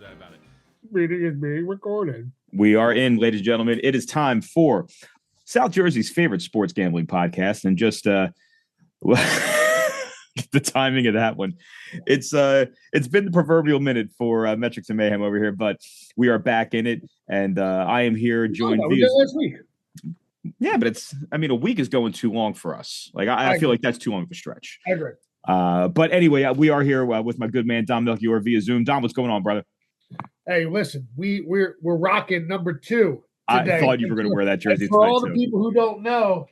doubt about it. Meeting is being recorded. We are in, ladies and gentlemen. It is time for South Jersey's favorite sports gambling podcast, and just the timing of that one. It's been the proverbial minute for Metrics and Mayhem over here, but we are back in it, and I am here joined via last week. Yeah, but a week is going too long for us. Like I feel like that's too long of a stretch. I agree. But anyway, we are here with my good man Dom Melchior via Zoom. Dom, what's going on, brother? Hey, listen, we're rocking number 2 today. I thought you were going to wear that jersey for tonight, all the people who don't know,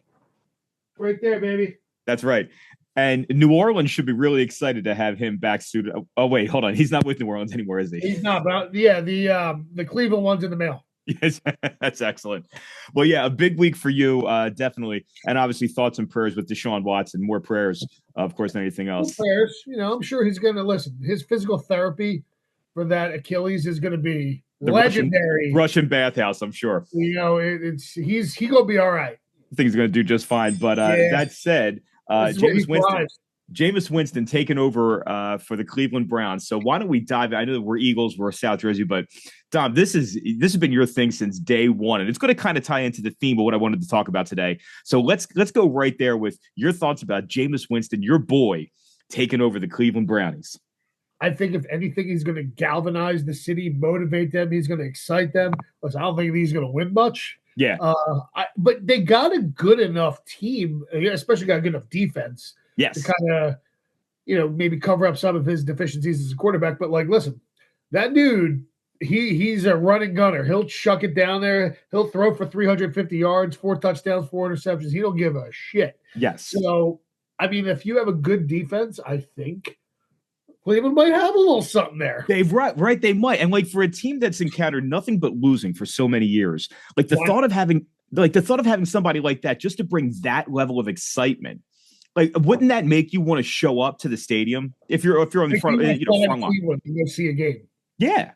right there, baby. That's right. And New Orleans should be really excited to have him back suited. Oh wait, hold on. He's not with New Orleans anymore, is he? He's not, but yeah, the Cleveland one's in the mail. Yes, that's excellent. Well, yeah, a big week for you, definitely. And obviously thoughts and prayers with Deshaun Watson. More prayers, of course, than anything else. More prayers. I'm sure he's going to listen. His physical therapy for that Achilles is going to be the legendary. Russian bathhouse, I'm sure. He's going to be all right. I think he's going to do just fine. But that said, Jameis Winston taking over for the Cleveland Browns. So why don't we dive in? I know that we're Eagles, we're South Jersey, but Dom, this has been your thing since day one, and it's going to kind of tie into the theme of what I wanted to talk about today. So let's go right there with your thoughts about Jameis Winston, your boy, taking over the Cleveland Brownies. I think if anything, he's going to galvanize the city, motivate them. He's going to excite them. Listen, I don't think he's going to win much. Yeah. But they got a good enough team, especially got a good enough defense. Yes. To kind of, maybe cover up some of his deficiencies as a quarterback. But, listen, that dude, he's a running gunner. He'll chuck it down there. He'll throw for 350 yards, 4 touchdowns, 4 interceptions. He don't give a shit. Yes. So, if you have a good defense, I think Cleveland might have a little something there. Right. They might. And for a team that's encountered nothing but losing for so many years, the thought of having somebody like that just to bring that level of excitement. Wouldn't that make you want to show up to the stadium if you're on the front line? To go see a game. Yeah,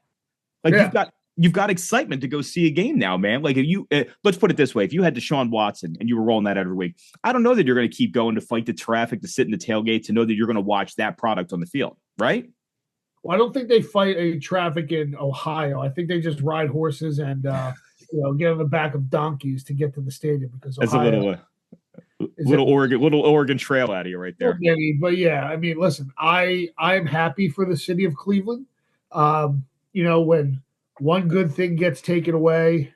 you've got excitement to go see a game now, man. If you let's put it this way: if you had Deshaun Watson and you were rolling that every week, I don't know that you're going to keep going to fight the traffic, to sit in the tailgate, to know that you're going to watch that product on the field, right? Well, I don't think they fight a traffic in Ohio. I think they just ride horses and get on the back of donkeys to get to the stadium because Ohio. That's a little Oregon Trail out of you right there. But yeah, listen, I'm happy for the city of Cleveland. When one good thing gets taken away,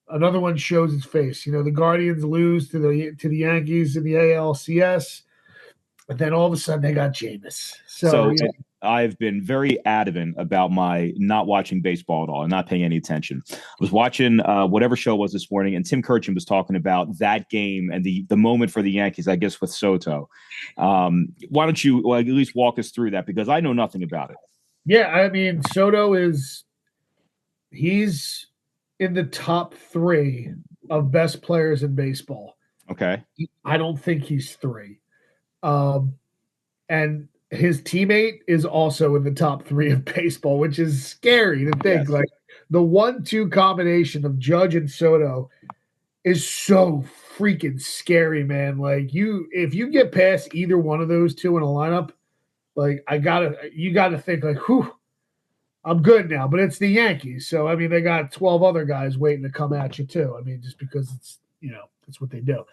another one shows its face. The Guardians lose to the Yankees in the ALCS, but then all of a sudden they got Jameis. So I've been very adamant about my not watching baseball at all and not paying any attention. I was watching whatever show it was this morning, and Tim Kirchin was talking about that game and the moment for the Yankees, I guess, with Soto. Why don't you at least walk us through that, because I know nothing about it. Yeah, Soto he's in the top 3 of best players in baseball. Okay. I don't think he's 3. And his teammate is also in the top 3 of baseball, which is scary to think. Yes. The 1-2 combination of Judge and Soto is so freaking scary, man. If you get past either one of those two in a lineup, you gotta think whew, I'm good now. But it's the Yankees, so they got 12 other guys waiting to come at you too. Just because it's that's what they do.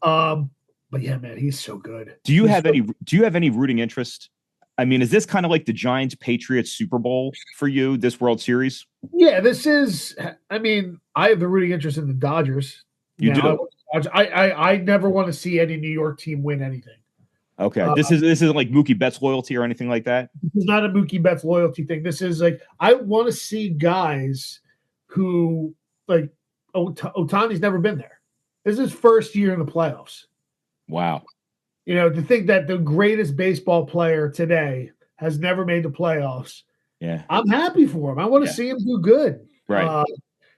But yeah, man, he's so good. Do you have any rooting interest? Is this kind of like the Giants Patriots Super Bowl for you, this World Series? Yeah, this is. I have the rooting interest in the Dodgers. You do. I never want to see any New York team win anything. Okay, this isn't like Mookie Betts loyalty or anything like that. This is not a Mookie Betts loyalty thing. This is I want to see guys who Ohtani's never been there. This is his first year in the playoffs. Wow. To think that the greatest baseball player today has never made the playoffs. Yeah. I'm happy for him. I want to see him do good. Right.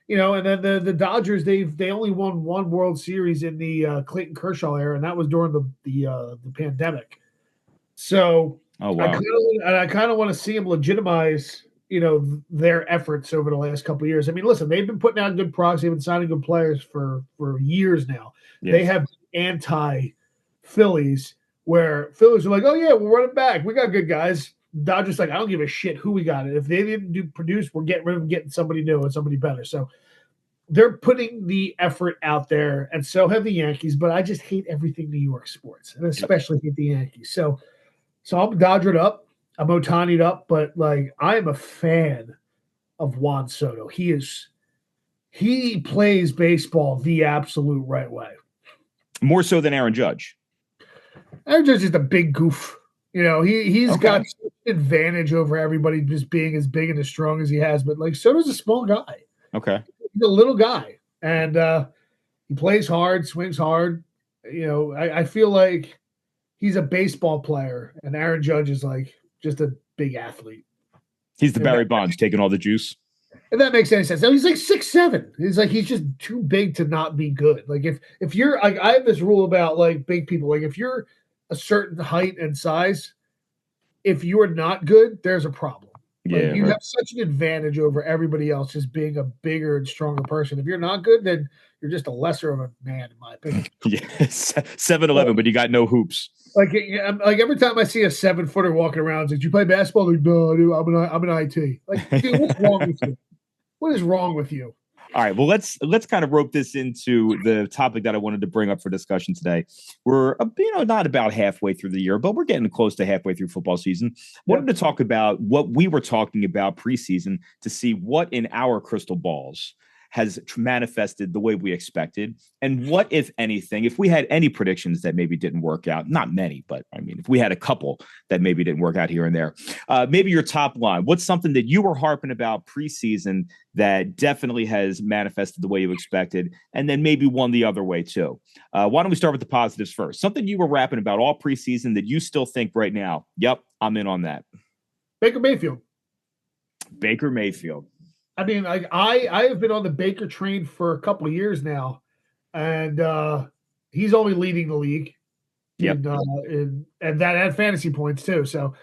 And then the Dodgers, they only won one World Series in the Clayton Kershaw era, and that was during the pandemic. So wow. I kind of want to see him legitimize, their efforts over the last couple of years. Listen, they've been putting out good products. They've been signing good players for years now. Yes. They have anti-Phillies, where Phillies are like, oh, yeah, we'll run it back. We got good guys. Dodgers like, I don't give a shit who we got. If they didn't produce, we're getting rid of them, getting somebody new and somebody better. So they're putting the effort out there, and so have the Yankees. But I just hate everything New York sports, and especially hate the Yankees. So I'm Dodgered up. I'm Otani'd up, but like I am a fan of Juan Soto. He plays baseball the absolute right way. More so than Aaron Judge. Aaron Judge is just a big goof. He's got an advantage over everybody just being as big and as strong as he has. But like Soto's a small guy. Okay. He's a little guy, and he plays hard, swings hard. I feel like he's a baseball player, and Aaron Judge is like just a big athlete. He's the Barry Bonds taking all the juice. If that makes any sense. Now he's like 6'7". He's just too big to not be good. Like if you're like, I have this rule about like big people. Like if you're a certain height and size, if you are not good, there's a problem. Like you have such an advantage over everybody else just being a bigger and stronger person. If you're not good, then you're just a lesser of a man, in my opinion. Yes, 7'11", but you got no hoops. Like every time I see a 7-footer walking around, it's like, "You play basketball?" Like, no, dude, I'm an IT. Like, dude, what's wrong with you? What is wrong with you? All right, well, let's kind of rope this into the topic that I wanted to bring up for discussion today. We're not about halfway through the year, but we're getting close to halfway through football season. Wanted to talk about what we were talking about preseason to see what in our crystal balls has manifested the way we expected, and what, if anything, if we had any predictions that maybe didn't work out, not many, but I mean, if we had a couple that maybe didn't work out here and there, maybe your top line, what's something that you were harping about preseason that definitely has manifested the way you expected, and then maybe one the other way too. Why don't we start with the positives first? Something you were rapping about all preseason that you still think right now, yep, I'm in on that. Baker Mayfield. I mean, I have been on the Baker train for a couple of years now, and he's only leading the league. Yep. And that had fantasy points too. So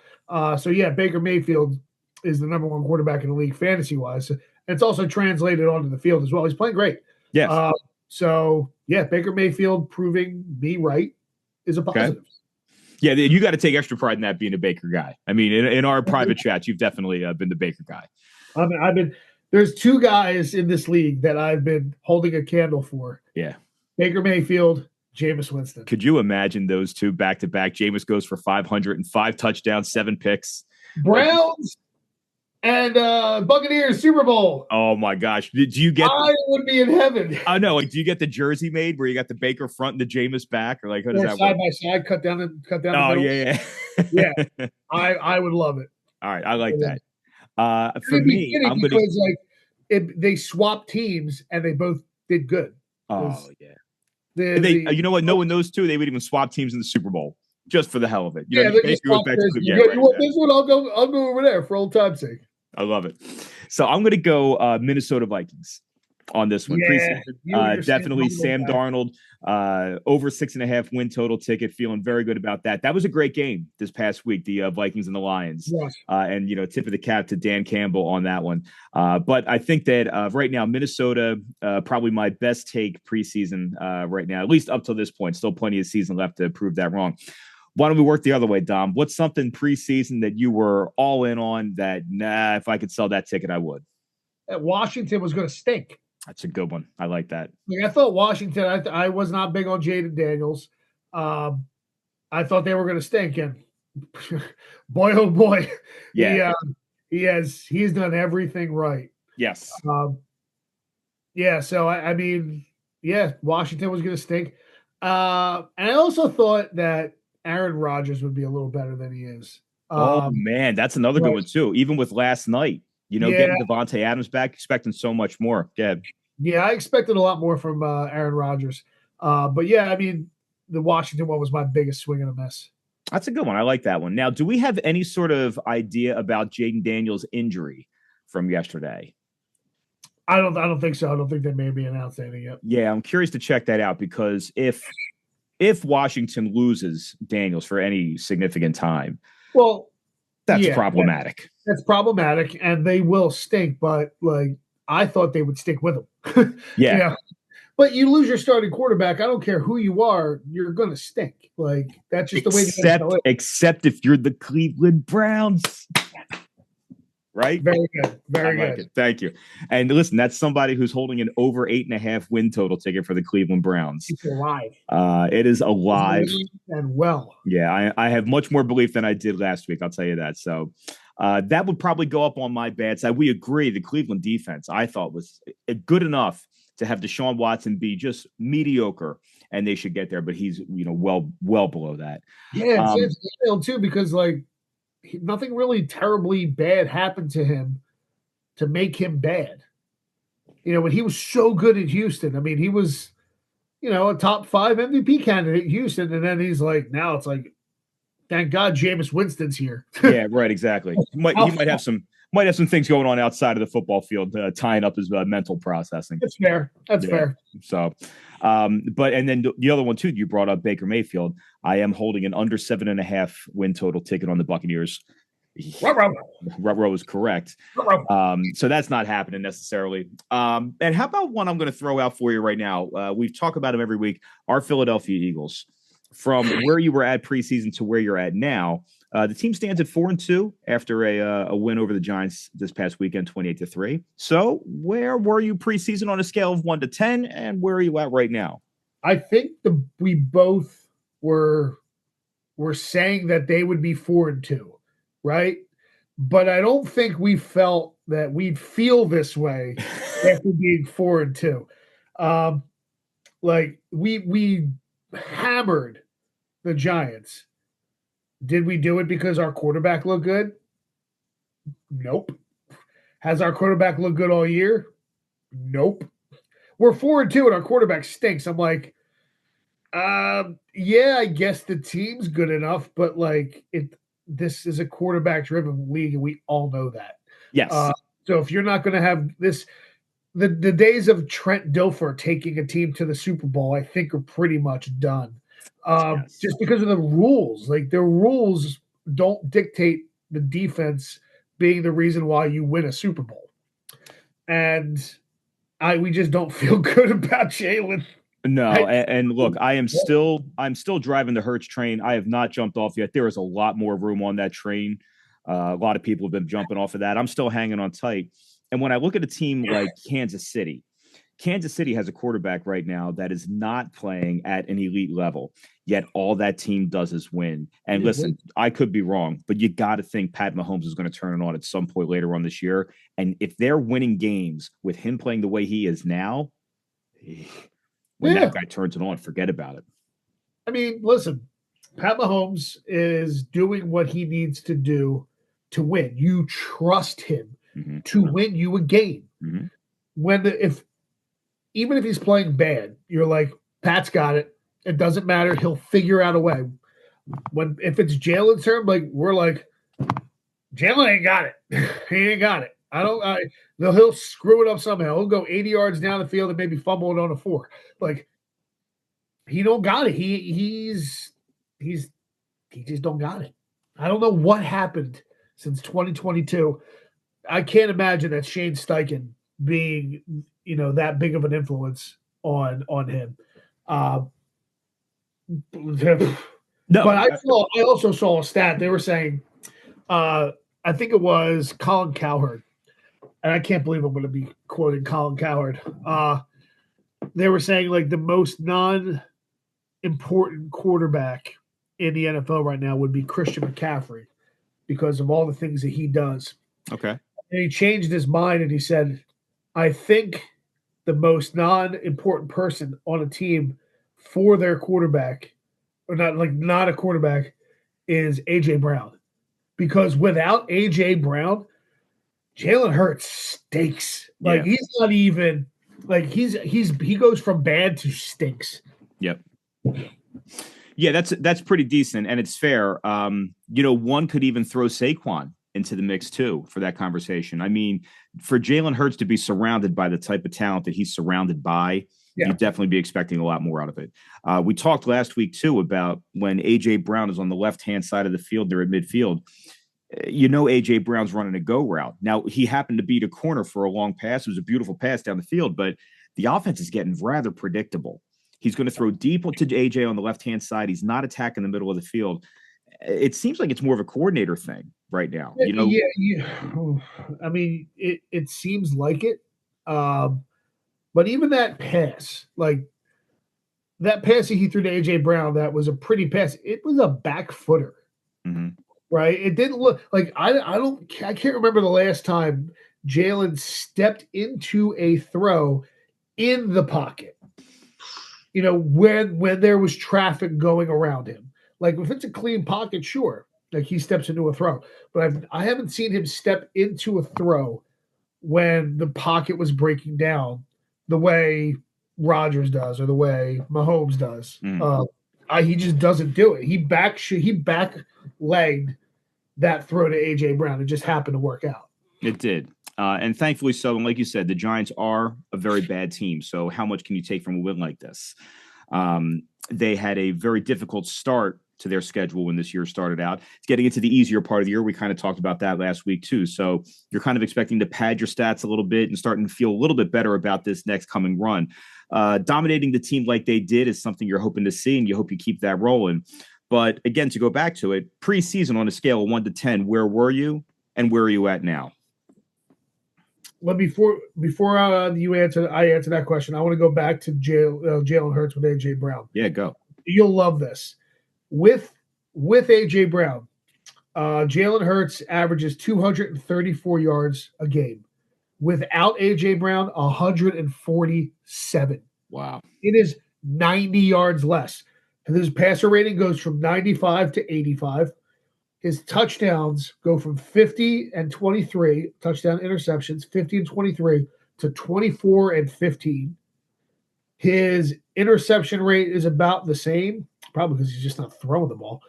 yeah, Baker Mayfield is the number one quarterback in the league fantasy wise. And it's also translated onto the field as well. He's playing great. Yes. So yeah, Baker Mayfield proving me right is a positive. Okay. Yeah, you got to take extra pride in that being a Baker guy. I mean, in our private chats, you've definitely been the Baker guy. I've been. There's two guys in this league that I've been holding a candle for. Yeah. Baker Mayfield, Jameis Winston. Could you imagine those two back to back? Jameis goes for 505 touchdowns, 7 picks. Browns and Buccaneers Super Bowl. Oh my gosh. Did you get I would be in heaven. I know. Like, do you get the jersey made where you got the Baker front and the Jameis back? Or like, how does that side work? by side, cut down the Oh, middle. Yeah. I would love it. All right. I like that. For me, I'm going to they swapped teams and they both did good. Oh yeah. You know what? Knowing those two, they would even swap teams in the Super Bowl just for the hell of it. You want this one? I'll go over there for old time's sake. I love it. So I'm going to go Minnesota Vikings on this one. Yeah, definitely Sam Darnold, over 6.5 win total ticket. Feeling very good about that. That was a great game this past week, the Vikings and the Lions. Yes. And, tip of the cap to Dan Campbell on that one. But I think that right now, Minnesota, probably my best take preseason right now, at least up to this point. Still plenty of season left to prove that wrong. Why don't we work the other way, Dom? What's something preseason that you were all in on that, if I could sell that ticket, I would? Washington was going to stink. That's a good one. I like that. I thought Washington, I was not big on Jaden Daniels. I thought they were going to stink. And boy, oh boy. Yeah. He's done everything right. Yes. So, I mean, Washington was going to stink. And I also thought that Aaron Rodgers would be a little better than he is. Man, that's another good one too. Even with last night, getting Devontae Adams back, expecting so much more. Go ahead. Yeah, I expected a lot more from Aaron Rodgers. But yeah, I mean, the Washington one was my biggest swing and a miss. That's a good one. I like that one. Now, do we have any sort of idea about Jaden Daniels' injury from yesterday? I don't think so. I don't think they maybe announced anything yet. Yeah, I'm curious to check that out because if Washington loses Daniels for any significant time, well, that's problematic. That's problematic, and they will stink. But like, I thought they would stick with him. Yeah. But you lose your starting quarterback. I don't care who you are, you're going to stink. Like, that's just the way the NFL is. Except if you're the Cleveland Browns. Right? Very good. Very good. It. Thank you. And listen, that's somebody who's holding an over 8.5 win total ticket for the Cleveland Browns. It's alive. It is alive. And well. Yeah, I have much more belief than I did last week. I'll tell you that. So that would probably go up on my bad side. We agree. The Cleveland defense, I thought, was good enough to have Deshaun Watson be just mediocre, and they should get there. But he's, well below that. Yeah, it's too, because like, nothing really terribly bad happened to him to make him bad. When he was so good at Houston, I mean, he was, a top 5 MVP candidate in Houston. And then he's like, now it's like, thank God Jameis Winston's here. Yeah, right. Exactly. He might have some things going on outside of the football field, tying up his mental processing. That's fair. That's fair. So, and then the other one too, you brought up Baker Mayfield. I am holding an under 7.5 win total ticket on the Buccaneers. Ruh-roh is correct. So that's not happening necessarily. And how about one I'm going to throw out for you right now? We've talked about them every week. Our Philadelphia Eagles. From where you were at preseason to where you're at now, the team stands at 4-2 after a win over the Giants this past weekend, 28-3. So where were you preseason on a scale of 1 to 10, and where are you at right now? I think we both were saying that they would be 4-2, right? But I don't think we felt that we'd feel this way after being 4-2. Like we hammered the Giants. Did we do it because our quarterback looked good? Nope. Has our quarterback looked good all year? Nope. We're 4-2 and our quarterback stinks. I'm like, yeah, I guess the team's good enough, but like this is a quarterback-driven league, and we all know that. Yes. So if you're not going to have this, the days of Trent Dilfer taking a team to the Super Bowl, I think, are pretty much done. Just because of the rules. Like, the rules don't dictate the defense being the reason why you win a Super Bowl. And we just don't feel good about Jalen. No, and look, I'm still driving the Hurts train. I have not jumped off yet. There is a lot more room on that train. A lot of people have been jumping off of that. I'm still hanging on tight. And when I look at a team like Kansas City has a quarterback right now that is not playing at an elite level, yet all that team does is win. And listen, I could be wrong, but you got to think Pat Mahomes is going to turn it on at some point later on this year. And if they're winning games with him playing the way he is now, when that guy turns it on, forget about it. I mean, listen, Pat Mahomes is doing what he needs to do to win. You trust him to win you a game. Even if he's playing bad, you're like, Pat's got it. It doesn't matter. He'll figure out a way. If it's Jalen's turn, like, we're like, Jalen ain't got it. He ain't got it. He'll screw it up somehow. He'll go 80 yards down the field and maybe fumble it on a 4. Like, he don't got it. He just don't got it. I don't know what happened since 2022. I can't imagine that Shane Steichen being, that big of an influence on him. No, but I also saw a stat. They were saying, I think it was Colin Cowherd, and I can't believe I'm going to be quoting Colin Cowherd. They were saying, like, the most non-important quarterback in the NFL right now would be Christian McCaffrey because of all the things that he does. Okay. And he changed his mind and he said, I think the most non-important person on a team for their quarterback, or not a quarterback, is A.J. Brown. Because without A.J. Brown, Jalen Hurts stinks. Like, he's not even – like, he goes from bad to stinks. Yep. Yeah, that's pretty decent, and it's fair. One could even throw Saquon into the mix too for that conversation. I mean, for Jalen Hurts to be surrounded by the type of talent that he's surrounded by, you'd definitely be expecting a lot more out of it. We talked last week too about when A.J. Brown is on the left-hand side of the field there at midfield. A.J. Brown's running a go route. Now, he happened to beat a corner for a long pass. It was a beautiful pass down the field, but the offense is getting rather predictable. He's going to throw deep to AJ on the left-hand side. He's not attacking the middle of the field. It seems like it's more of a coordinator thing right now. Yeah. I mean, it seems like it. But even that pass, like that pass that he threw to AJ Brown, that was a pretty pass. It was a back footer, right? It didn't look like I can't remember the last time Jalen stepped into a throw in the pocket. When there was traffic going around him. Like if it's a clean pocket, sure, like he steps into a throw. But I haven't seen him step into a throw when the pocket was breaking down the way Rodgers does or the way Mahomes does. He just doesn't do it. He back legged that throw to AJ Brown. It just happened to work out. It did. And thankfully so. And like you said, the Giants are a very bad team. So how much can you take from a win like this? They had a very difficult start to their schedule when this year started out. It's getting into the easier part of the year. We kind of talked about that last week too. So you're kind of expecting to pad your stats a little bit and starting to feel a little bit better about this next coming run. Dominating the team like they did is something you're hoping to see, and you hope you keep that rolling. But again, to go back to it, preseason on a scale of 1 to 10, where were you and where are you at now? Well, before I answer that question, I want to go back to Jalen Hurts with AJ Brown. Yeah, go. You'll love this. With AJ Brown, Jalen Hurts averages 234 yards a game. Without AJ Brown, 147. Wow. It is 90 yards less. And his passer rating goes from 95 to 85. His touchdowns go from 50 and 23, touchdown interceptions, 50 and 23 to 24 and 15. His interception rate is about the same, probably because he's just not throwing the ball.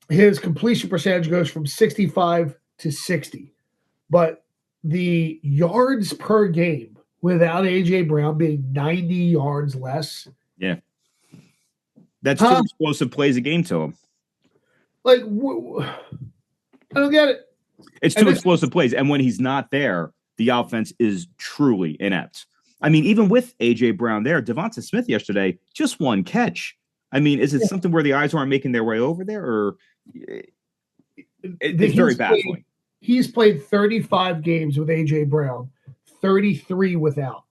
His completion percentage goes from 65 to 60. But the yards per game without A.J. Brown being 90 yards less. Yeah. That's two explosive plays a game to him. Like, I don't get it. It's two explosive plays. And when he's not there, the offense is truly inept. I mean, even with A.J. Brown there, Devonta Smith yesterday, just one catch. I mean, is it something where the eyes aren't making their way over there? Or it's very baffling. He's played 35 games with A.J. Brown, 33 without.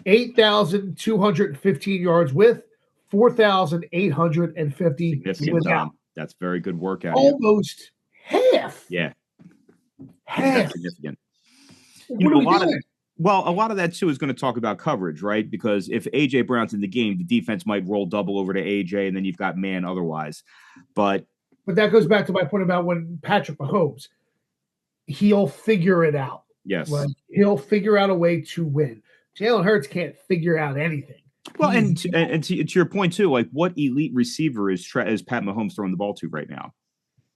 8,215 yards with, 4,850 without. That's very good work out. Almost half. Yeah. Half. That's significant. What are we doing? A lot of that, too, is going to talk about coverage, right? Because if A.J. Brown's in the game, the defense might roll double over to A.J., and then you've got man otherwise. But that goes back to my point about when Patrick Mahomes, he'll figure it out. Yes. Like, he'll figure out a way to win. Jalen Hurts can't figure out anything. Well, and to your point, too, like what elite receiver is Pat Mahomes throwing the ball to right now?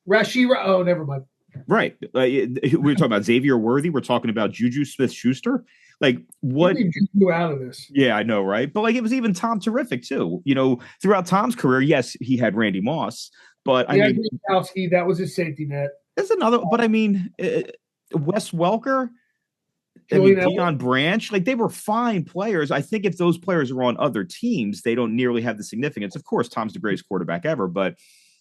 Oh, never mind. Right. We're talking about Xavier Worthy. We're talking about Juju Smith-Schuster. Like what? Juju out of this. Yeah, I know, right? But like it was even Tom Terrific too. You know, throughout Tom's career, yes, he had Randy Moss, but I mean, Gronkowski, that was his safety net. That's another. But I mean, Wes Welker, Deion Branch, like they were fine players. I think if those players are on other teams, they don't nearly have the significance. Of course, Tom's the greatest quarterback ever, but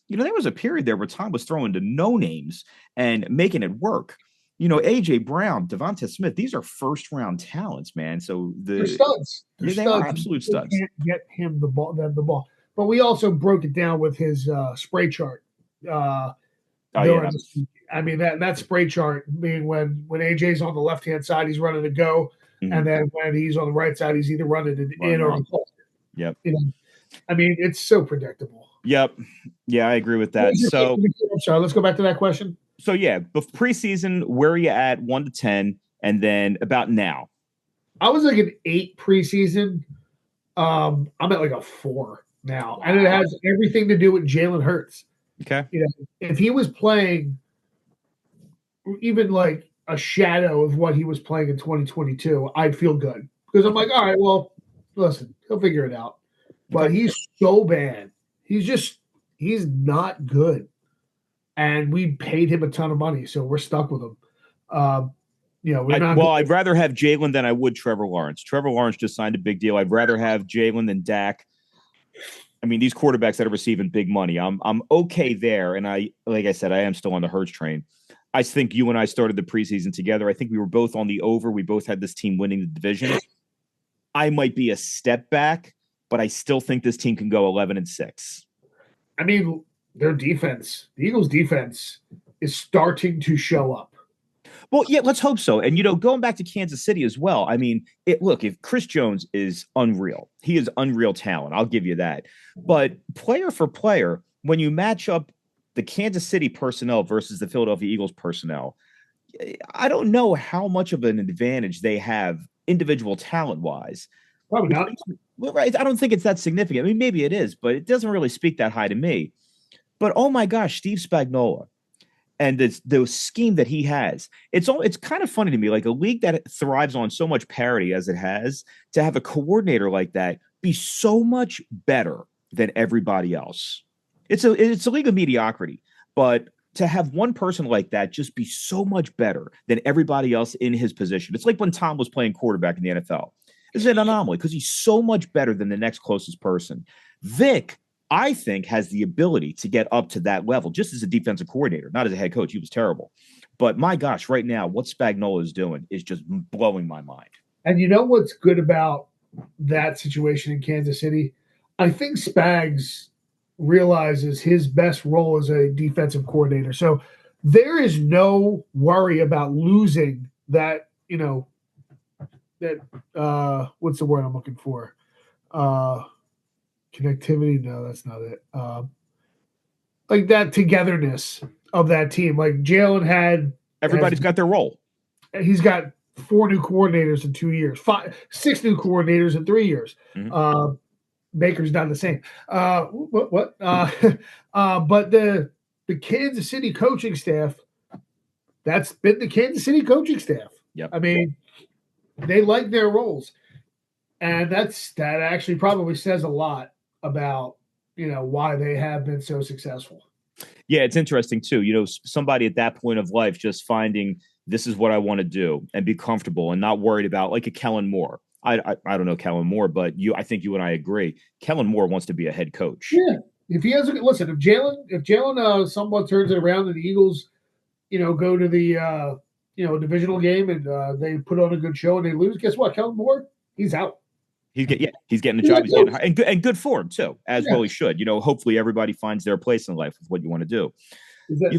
you know, there was a period there where Tom was throwing to no names and making it work. You know, A.J. Brown, Devonta Smith, these are first-round talents, man. So they're studs. They are absolute studs. Can't get him the ball. But we also broke it down with his spray chart. I mean, that spray chart being when AJ's on the left-hand side, he's running to go. Mm-hmm. And then when he's on the right side, he's either running in or on the Yep. You know, I mean, it's so predictable. Yep. Yeah, I agree with that. So I'm sorry, let's go back to that question. So yeah, preseason, where are you at 1 to 10? And then about now. I was like an 8 preseason. I'm at like a 4 now. Wow. And it has everything to do with Jalen Hurts. Okay. You know, if he was playing even like a shadow of what he was playing in 2022, I'd feel good. Because I'm like, all right, well, listen, he'll figure it out. But he's so bad. He's not good. And we paid him a ton of money, so we're stuck with him. we're not. I'd rather have Jalen than I would Trevor Lawrence. Trevor Lawrence just signed a big deal. I'd rather have Jalen than Dak. I mean, these quarterbacks that are receiving big money, I'm okay there. And like I said, I am still on the Hurts train. I think you and I started the preseason together. I think we were both on the over. We both had this team winning the division. I might be a step back, but I still think this team can go 11-6. I mean, their defense, the Eagles' defense, is starting to show up. Well, yeah, let's hope so. And, going back to Kansas City as well, I mean, look, if Chris Jones is unreal, he is unreal talent. I'll give you that. But player for player, when you match up the Kansas City personnel versus the Philadelphia Eagles personnel, I don't know how much of an advantage they have individual talent-wise. Probably not. Well, right. I don't think it's that significant. I mean, maybe it is, but it doesn't really speak that high to me. But, oh, my gosh, Steve Spagnuolo. And the scheme that he has, it's kind of funny to me, like a league that thrives on so much parity as it has, to have a coordinator like that be so much better than everybody else. It's a league of mediocrity, but to have one person like that just be so much better than everybody else in his position. It's like when Tom was playing quarterback in the NFL. It's an anomaly because he's so much better than the next closest person. Vic, I think, has the ability to get up to that level just as a defensive coordinator, not as a head coach. He was terrible. But my gosh, right now, what Spagnuolo is doing is just blowing my mind. And you know what's good about that situation in Kansas City? I think Spags realizes his best role as a defensive coordinator. So there is no worry about losing that, what's the word I'm looking for? Connectivity? No, that's not it. Like that togetherness of that team. Like Jalen had. Everybody's got their role. He's got 4 new coordinators in 2 years, 6 new coordinators in 3 years. Mm-hmm. Baker's not the same. But the Kansas City coaching staff, that's been the Kansas City coaching staff. Yep. I mean, they like their roles. And that actually probably says a lot about, why they have been so successful. Yeah, it's interesting too. Somebody at that point of life just finding this is what I want to do and be comfortable and not worried about, like a Kellen Moore. I don't know Kellen Moore, but I think you and I agree. Kellen Moore wants to be a head coach. Yeah, if he has if Jalen somewhat turns it around and the Eagles, go to the divisional game and they put on a good show and they lose, guess what? Kellen Moore, he's out. He's getting a job. He's getting and good for him too, as well he should. Hopefully everybody finds their place in life with what you want to do.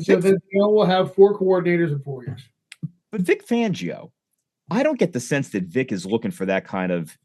So then we'll have 4 coordinators in 4 years. But Vic Fangio, I don't get the sense that Vic is looking for that kind of,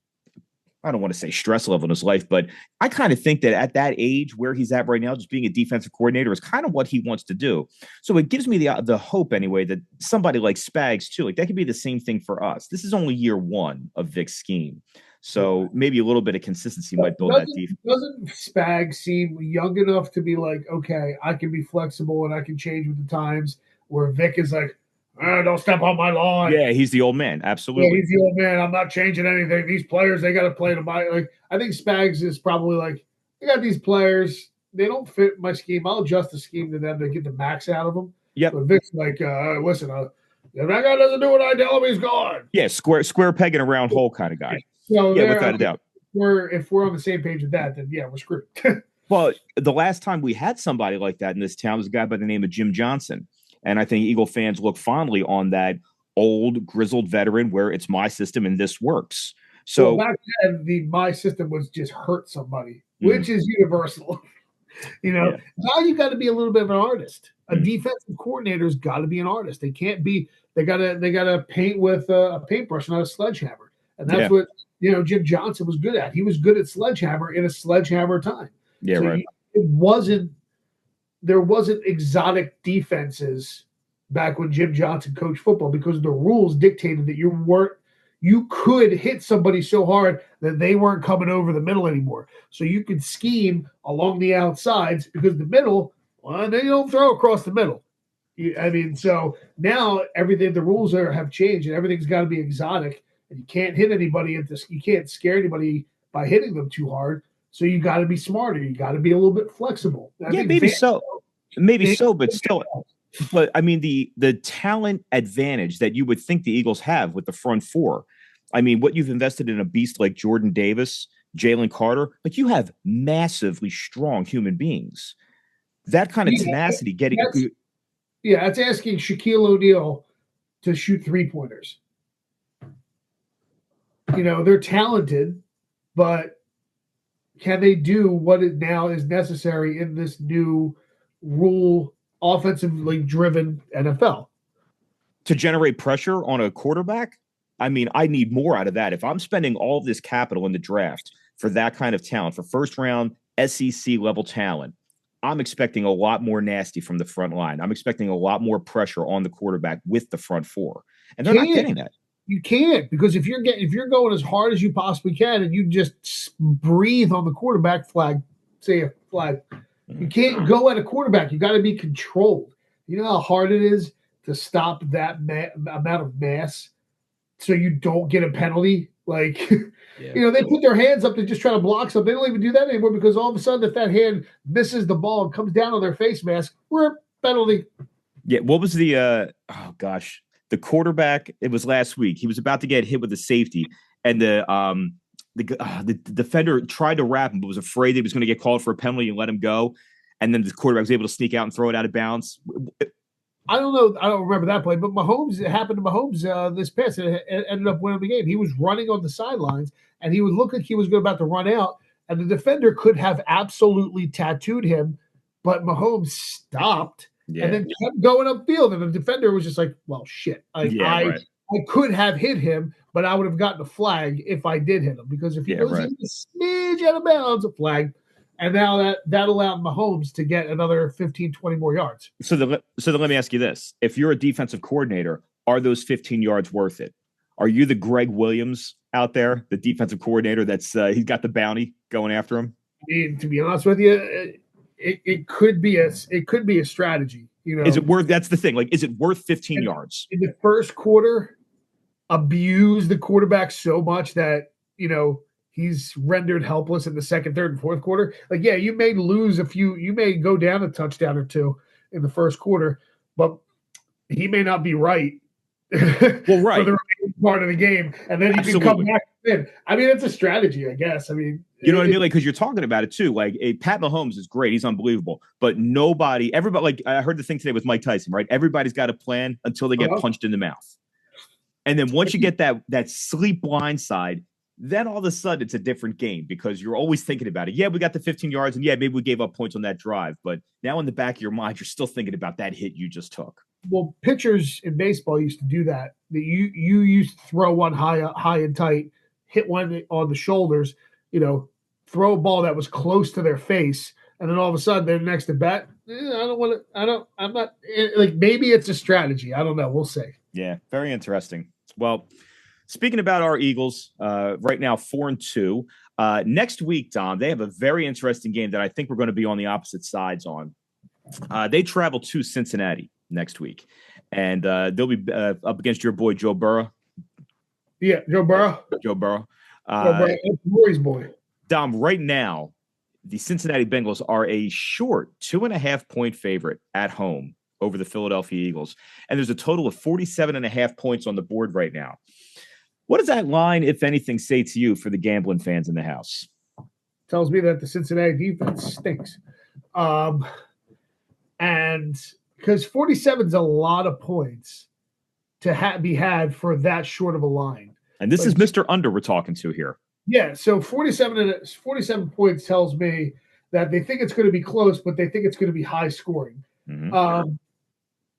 I don't want to say stress level in his life, but I kind of think that at that age where he's at right now, just being a defensive coordinator is kind of what he wants to do. So it gives me the hope anyway that somebody like Spags too, like that could be the same thing for us. This is only year 1 of Vic's scheme. So maybe a little bit of consistency might build that defense. Doesn't Spags seem young enough to be like, okay, I can be flexible and I can change with the times, where Vic is like, don't step on my lawn. Yeah, he's the old man. Absolutely. Yeah, he's the old man. I'm not changing anything. These players, they got to play to my, like, I think Spags is probably like, I got these players. They don't fit my scheme. I'll adjust the scheme to them to get the max out of them. Yep. But Vic's like, listen, if that guy doesn't do what I tell him, he's gone. Yeah, square peg in a round hole kind of guy. So yeah, without a doubt. If we're on the same page with that, then yeah, we're screwed. Well, the last time we had somebody like that in this town was a guy by the name of Jim Johnson. And I think Eagle fans look fondly on that old grizzled veteran where it's my system and this works. So back then, my system was just hurt somebody, which is universal. Now you got to be a little bit of an artist. A defensive coordinator's got to be an artist. They can't be. They gotta paint with a paintbrush, not a sledgehammer. And that's what Jim Johnson was good at. He was good at sledgehammer in a sledgehammer time. Yeah, so right. There wasn't exotic defenses back when Jim Johnson coached football because the rules dictated that you could hit somebody so hard that they weren't coming over the middle anymore. So you could scheme along the outsides because the middle, they don't throw across the middle. So now the rules have changed and everything's got to be exotic. And you can't hit anybody you can't scare anybody by hitting them too hard. So you got to be smarter. You got to be a little bit flexible. Maybe so, but still, But I mean, the talent advantage that you would think the Eagles have with the front four. I mean, what you've invested in a beast like Jordan Davis, Jalen Carter, like you have massively strong human beings. That kind of Yeah, tenacity, getting that's asking Shaquille O'Neal to shoot 3-pointers. They're talented, but can they do what it now is necessary in this new rule offensively driven NFL? to generate pressure on a quarterback. I mean, I need more out of that. If I'm spending all of this capital in the draft for that kind of talent, for first round SEC level talent, I'm expecting a lot more nasty from the front line. I'm expecting a lot more pressure on the quarterback with the front four, and they're not getting that. You can't, because if you're going as hard as you possibly can and you just breathe on the quarterback flag, say a flag, you can't go at a quarterback. You got to be controlled. You know how hard it is to stop that amount of mass so you don't get a penalty. Like, they put their hands up to just try to block something. They don't even do that anymore because all of a sudden, if that hand misses the ball and comes down on their face mask, we're penalty. Yeah. What was the the quarterback? It was last week. He was about to get hit with a safety, and the defender tried to wrap him, but was afraid that he was going to get called for a penalty and let him go. And then the quarterback was able to sneak out and throw it out of bounds. I don't know. I don't remember that play, but it happened to Mahomes this pass. It ended up winning the game. He was running on the sidelines, and he would look like he was about to run out, and the defender could have absolutely tattooed him, but Mahomes stopped and then kept going upfield, and the defender was just like, well, shit. I could have hit him, but I would have gotten a flag if I did hit him, because if he goes in a smidge out of bounds, a flag. And now that allowed Mahomes to get another 15, 20 more yards. So then let me ask you this. If you're a defensive coordinator, are those 15 yards worth it? Are you the Greg Williams out there, the defensive coordinator that's he's got the bounty going after him? I mean, to be honest with you, it could be a strategy. Is it worth? That's the thing. Like, is it worth 15 yards? In the first quarter, abuse the quarterback so much that he's rendered helpless in the second, third, and fourth quarter. Like, yeah, you may lose you may go down a touchdown or two in the first quarter, but he may not be right. Well, right. For the part of the game, and then you can come back in. I mean, it's a strategy, I guess. I mean, you know what I mean? Like, because you're talking about it too. Like, Pat Mahomes is great; he's unbelievable. But everybody. Like, I heard the thing today with Mike Tyson, right? Everybody's got a plan until they get punched in the mouth, and then once you get that sleep blind side, then all of a sudden it's a different game because you're always thinking about it. Yeah, we got the 15 yards, and yeah, maybe we gave up points on that drive, but now in the back of your mind, you're still thinking about that hit you just took. Well, pitchers in baseball used to do that. You used to throw one high and tight, hit one on the shoulders, throw a ball that was close to their face, and then all of a sudden they're next to bat. I'm not like, maybe it's a strategy. I don't know. We'll see. Yeah, very interesting. Well, speaking about our Eagles, right now 4-2. Next week, Dom, they have a very interesting game that I think we're going to be on the opposite sides on. They travel to Cincinnati next week, and they'll be up against your boy Joe Burrow. Yeah, Joe Burrow. Rory's boy. Dom, right now, the Cincinnati Bengals are a short 2.5-point favorite at home over the Philadelphia Eagles, and there's a total of 47.5 points on the board right now. What does that line, if anything, say to you for the gambling fans in the house? Tells me that the Cincinnati defense stinks. And because 47 is a lot of points to be had for that short of a line. And this is Mr. Under we're talking to here. Yeah, so 47 points tells me that they think it's going to be close, but they think it's going to be high scoring. Mm-hmm.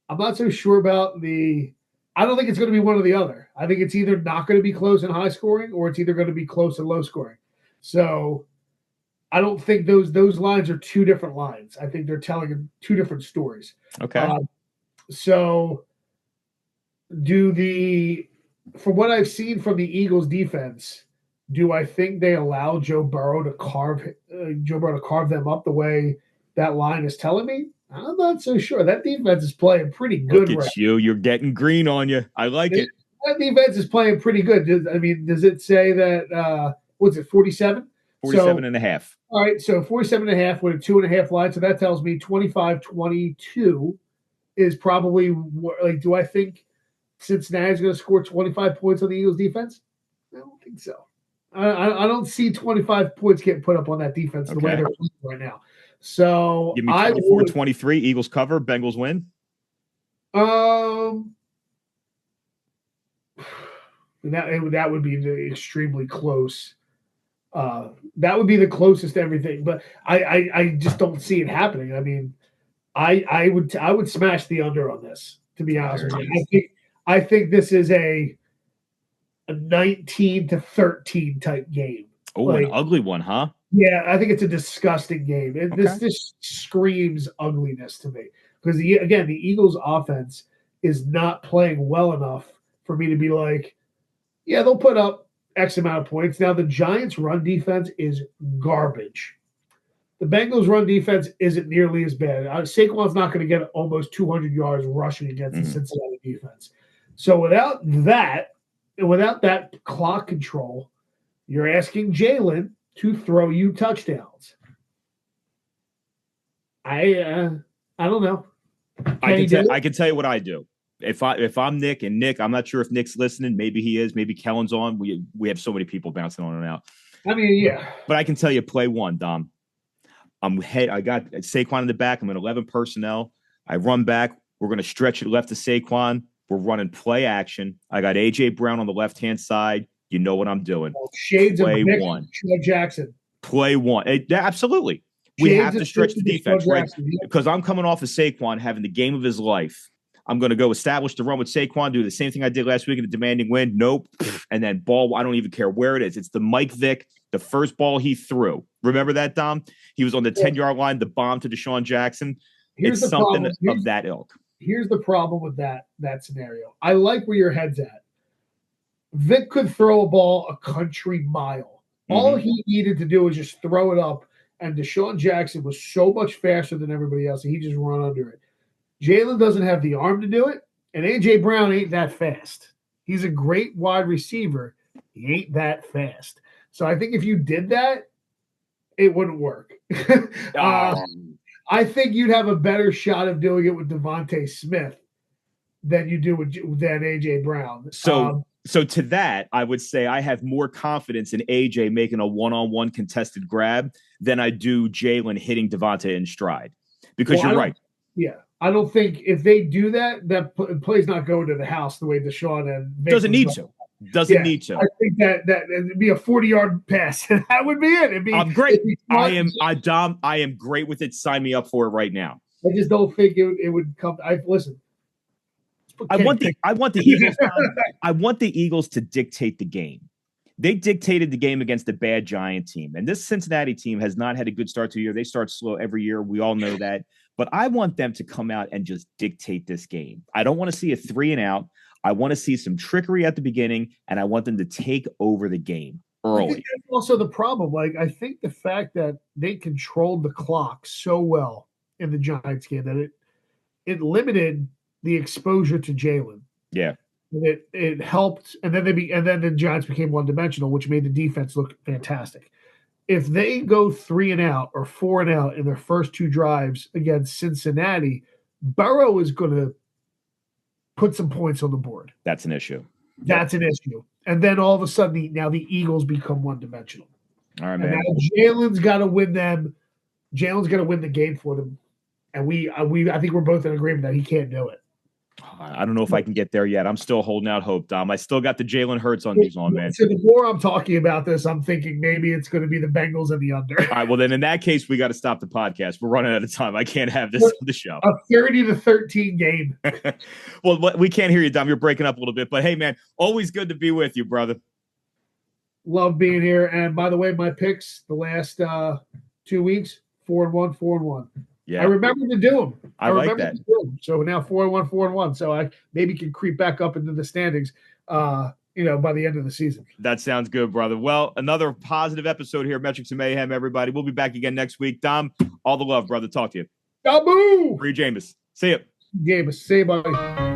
I'm not so sure about I don't think it's going to be one or the other. I think it's either not going to be close and high scoring, or it's either going to be close and low scoring. So I don't think those lines are two different lines. I think they're telling two different stories. Okay. So from what I've seen from the Eagles defense, do I think they allow Joe Burrow to carve them up the way that line is telling me? I'm not so sure. That defense is playing pretty good. Look at you. You're getting green on you. I like it. That defense is playing pretty good. Does it say that, what's it, 47? 47 and a half. All right, so 47 and a half with a 2.5 line. So that tells me 25-22 is probably like, do I think Cincinnati's going to score 25 points on the Eagles defense? I don't think so. I don't see 25 points getting put up on that defense the way they're playing right now. So give me 24-23, Eagles cover, Bengals win. That would be extremely close. That would be the closest to everything, but I just don't see it happening. I mean, I would smash the under on this, to be honest with you. I think this is a 19-13 type game. Oh, like, an ugly one, huh? Yeah, I think it's a disgusting game. This screams ugliness to me because the Eagles' offense is not playing well enough for me to be like, yeah, they'll put up X amount of points. Now the Giants' run defense is garbage. The Bengals' run defense isn't nearly as bad. Saquon's not going to get almost 200 yards rushing against the Cincinnati defense. So without that clock control, you're asking Jalen to throw you touchdowns. I don't know. I can tell you what I do. If I'm Nick, and Nick, I'm not sure if Nick's listening. Maybe he is. Maybe Kellen's on. We have so many people bouncing on and out. I mean, yeah. But I can tell you, play one, Dom. I got Saquon in the back. I'm in 11 personnel. I run back. We're going to stretch it left to Saquon. We're running play action. I got A.J. Brown on the left-hand side. You know what I'm doing. Shades play of one. Jackson. Play one. Absolutely. We have to stretch the defense, right? Because I'm coming off of Saquon having the game of his life. I'm going to go establish the run with Saquon, do the same thing I did last week in a demanding win. Nope. And then ball, I don't even care where it is. It's the Mike Vick, the first ball he threw. Remember that, Dom? He was on the 10-yard line, the bomb to Deshaun Jackson. It's something of that ilk. Here's the problem with that scenario. I like where your head's at. Vic could throw a ball a country mile. All he needed to do was just throw it up, and Deshaun Jackson was so much faster than everybody else, and he just run under it. Jalen doesn't have the arm to do it, and A.J. Brown ain't that fast. He's a great wide receiver. He ain't that fast. So I think if you did that, it wouldn't work. I think you'd have a better shot of doing it with Devontae Smith than you do than A.J. Brown. So to that, I would say I have more confidence in A.J. making a one-on-one contested grab than I do Jalen hitting Devontae in stride. Because you're right. Yeah. I don't think if they do that play's not going to the house the way Deshaun and Vic doesn't need to. Doesn't need to. I think that it'd be a 40-yard pass. That would be it. I'm great. I am great with it. Sign me up for it right now. I just don't think it would come. Listen. I want the Eagles. I want the Eagles to dictate the game. They dictated the game against a bad Giant team, and this Cincinnati team has not had a good start to the year. They start slow every year. We all know that. But I want them to come out and just dictate this game. I don't want to see a 3-and-out. I want to see some trickery at the beginning, and I want them to take over the game early. I think that's also the problem. Like, I think the fact that they controlled the clock so well in the Giants game that it limited the exposure to Jalen. Yeah. It helped, and then the Giants became one-dimensional, which made the defense look fantastic. If they go 3-and-out or 4-and-out in their first two drives against Cincinnati, Burrow is going to put some points on the board. That's an issue. That's an issue. And then all of a sudden, now the Eagles become one-dimensional. All right, man. And now Jalen's got to win them. Jalen's going to win the game for them. And I think we're both in agreement that he can't do it. I don't know if I can get there yet. I'm still holding out hope, Dom. I still got the Jalen Hurts on these on, man. So the more I'm talking about this, I'm thinking maybe it's going to be the Bengals and the under. All right, well, then in that case, we got to stop the podcast. We're running out of time. I can't have this on the show. A 30-13 game. Well, we can't hear you, Dom. You're breaking up a little bit. But, hey, man, always good to be with you, brother. Love being here. And, by the way, my picks the last 2 weeks, 4-1, 4-1. Yeah, I remember to do them. I like that. So now 4-1, 4-1. So I maybe can creep back up into the standings, by the end of the season. That sounds good, brother. Well, another positive episode here, Metrics and Mayhem, everybody. We'll be back again next week. Dom, all the love, brother. Talk to you. Taboo. Free Jameis. See ya. Jameis. See you, buddy.